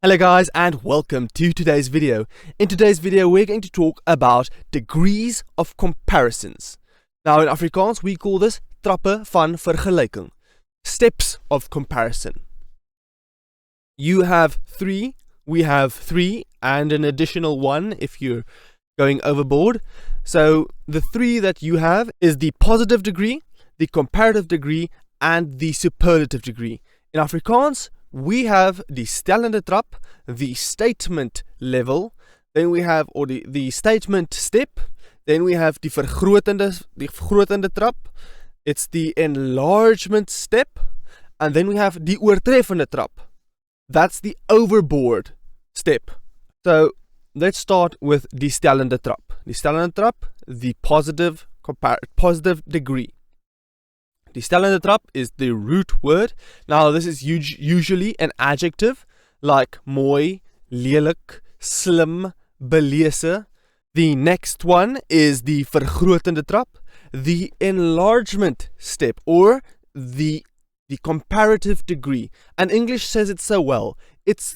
Hello guys and welcome to today's video. In today's video we're going to talk about degrees of comparisons. Now in Afrikaans we call this trappe van vergelyking, steps of comparison. You have three, we have three and an additional one if you're going overboard. So the three that you have is the positive degree, the comparative degree and the superlative degree. In Afrikaans we have the stellende trap, the statement level, then we have the statement step, then we have the vergrotende trap, it's the enlargement step, and then we have the oortreffende trap. That's the overboard step. So let's start with the stellende trap. The stellende trap, the positive degree. Die stellende trap is the root word. Now this is usually an adjective like mooi, lelik, slim, belese. The next one is the vergrotende trap, the enlargement step or the comparative degree. And English says it so well.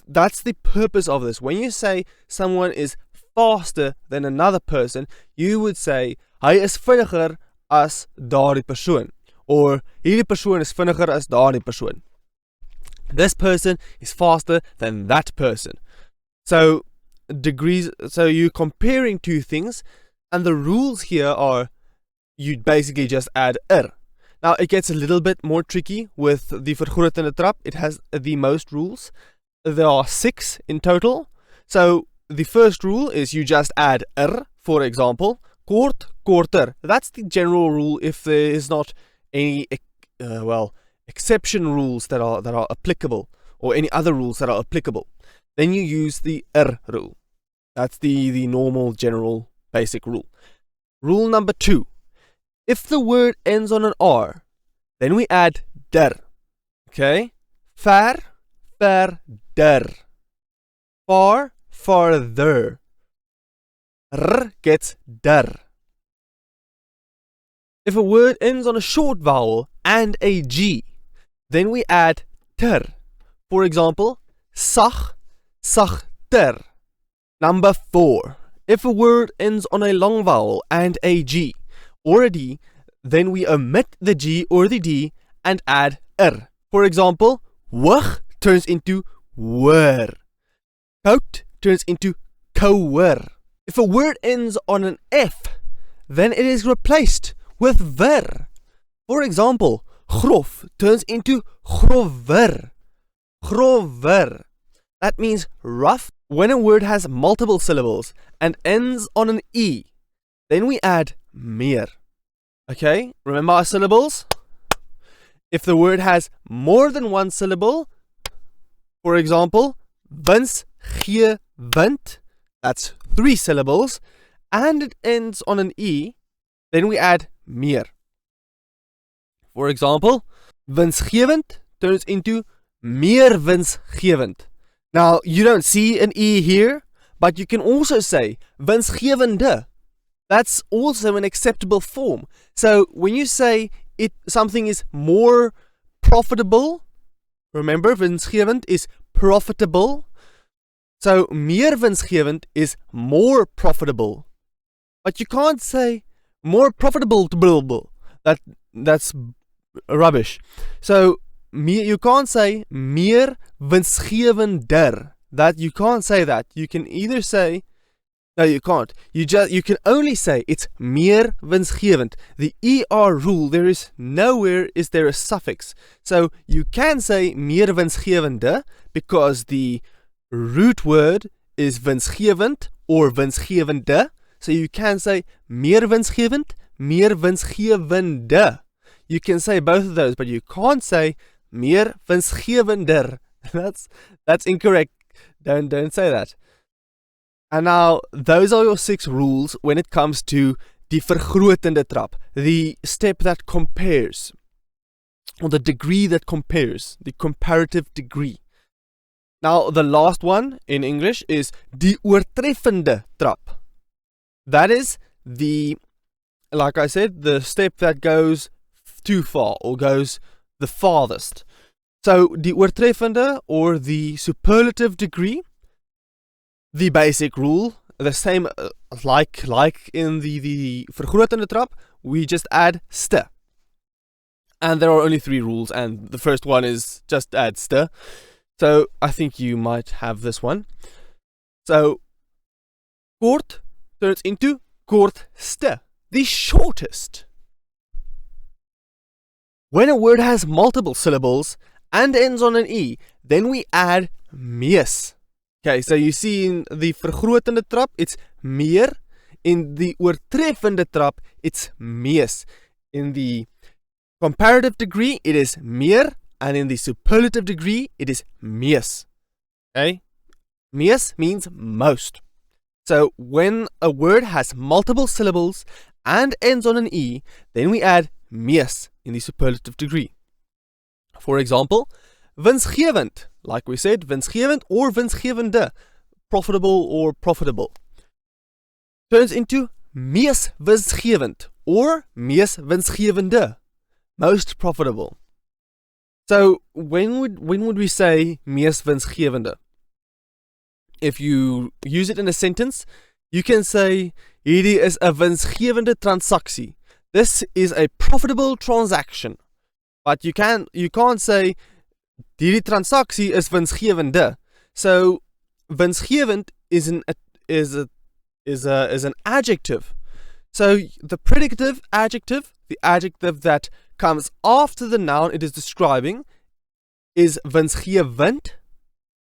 That's the purpose of this. When you say someone is faster than another person, you would say hy is vinniger as daardie persoon. Or hierdie persoon is vinniger as daardie persoon. This person is faster than that person. So degrees, so you're comparing two things, and the rules here are you basically just add Now it gets a little bit more tricky with the vergrotende trap. It has the most rules. There are 6 in total. So the first rule is you just add for example, kort, korter. That's the general rule if there is not any exception rules that are applicable, or any other rules that are applicable. Then you use the rule. That's the normal general basic rule. Rule number 2. If the word ends on an R, then we add der. Okay? Ver, der. Far, farther. Gets der. If a word ends on a short vowel and a G, then we add ter. For example, sag, sagter. Number 4. If a word ends on a long vowel and a G or a D, then we omit the G or the D and add For example, hoog turns into hoor. Koud turns into kouer. If a word ends on an F, then it is replaced with ver. For example, grof turns into grover. Grover. That means rough. When a word has multiple syllables and ends on an E, then we add meer. Okay, remember our syllables? If the word has more than one syllable, for example, wind, that's 3 syllables, and it ends on an E, then we add meer. For example, winsgewend turns into meer winsgewend. Now, you don't see an E here, but you can also say winsgewende. That's also an acceptable form. So when you say something is more profitable, remember winsgewend is profitable. So meer winsgewend is more profitable. But you can't say more profitable to that's rubbish. So you can't say meer winsgewender. That you can't say that. You can either say no, you can't. You can only say it's meer winsgewend. The ER rule, there is nowhere is there a suffix. So you can say meer winsgewende because the root word is winsgewend or winsgewende. So you can say meer winsgewend, meer winsgewende. You can say both of those, but you can't say meer winsgewender. That's incorrect. Don't say that. And now those are your 6 rules when it comes to die vergrotende trap, the step that compares, or the degree that compares, the comparative degree. Now the last one in English is die oortreffende trap. That is like I said, the step that goes too far or goes the farthest. So die oortreffende or the superlative degree, the basic rule, the same like in the vergrotende trap, we just add ste. And there are only 3 rules, and the first one is just add ste. So I think you might have this one. So kort turns into kortste, the shortest. When a word has multiple syllables and ends on an E, then we add mees. Okay, so you see in the vergrotende trap, it's meer. In the oortreffende trap, it's mees. In the comparative degree, it is meer. And in the superlative degree, it is mees. Okay? Mees means most. So when a word has multiple syllables and ends on an E, then we add mees in the superlative degree. For example, winsgewend, like we said, winsgewend or winsgewende, profitable or profitable, turns into mees winsgewend or mees winsgewende, most profitable. So when would we say mees winsgewende? If you use it in a sentence, you can say hierdie is 'n winsgewende transaksie. This is a profitable transaction. But you can't say hierdie transaksie is winsgewende. So winsgewend is an adjective. So the predicative adjective, the adjective that comes after the noun it is describing, is winsgewend,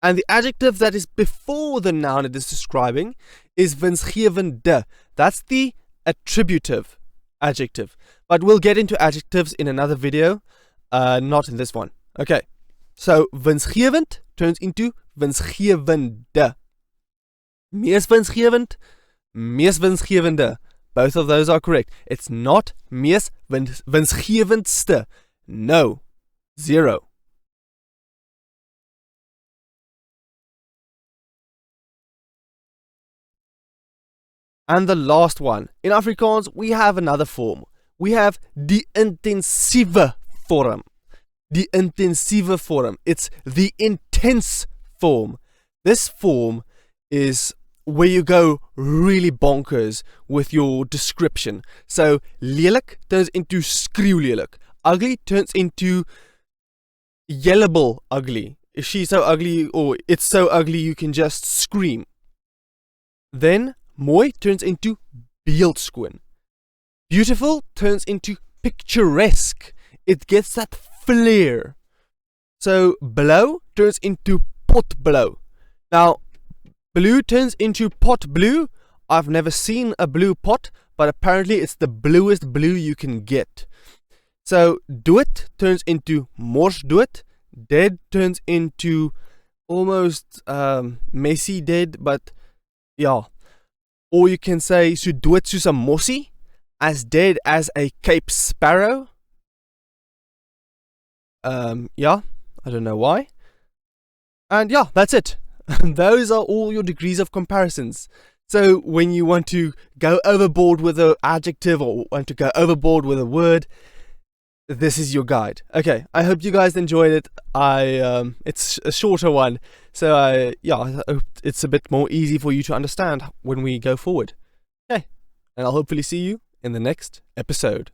and the adjective that is before the noun it is describing is winsgewende. That's the attributive adjective. But we'll get into adjectives in another video, not in this one. Okay, so winsgewend turns into winsgewende. Mees winsgewend, mees winsgewende. Both of those are correct. It's not mees winsgewendste. No. 0. And the last one. In Afrikaans, we have another form. We have die intensieve vorm. Die intensieve vorm. It's the intense form. This form is where you go really bonkers with your description. So lelik turns into skreeulelik. Ugly turns into yellable ugly. Is she so ugly, or it's so ugly you can just scream. Then mooi turns into beeldskoon. Beautiful turns into picturesque. It gets that flair. So blauw turns into potblauw. Now blue turns into pot blue. I've never seen a blue pot, but apparently it's the bluest blue you can get. So dood turns into morsdood. Dead turns into almost messy dead, but yeah. Or you can say so dood soos 'n mossie, as dead as a Cape Sparrow. Yeah, I don't know why. And yeah, that's it. Those are all your degrees of comparisons. So when you want to go overboard with an adjective or want to go overboard with a word, this is your guide. Okay, I hope you guys enjoyed it. It's a shorter one, so I hope it's a bit more easy for you to understand when we go forward. Okay, and I'll hopefully see you in the next episode.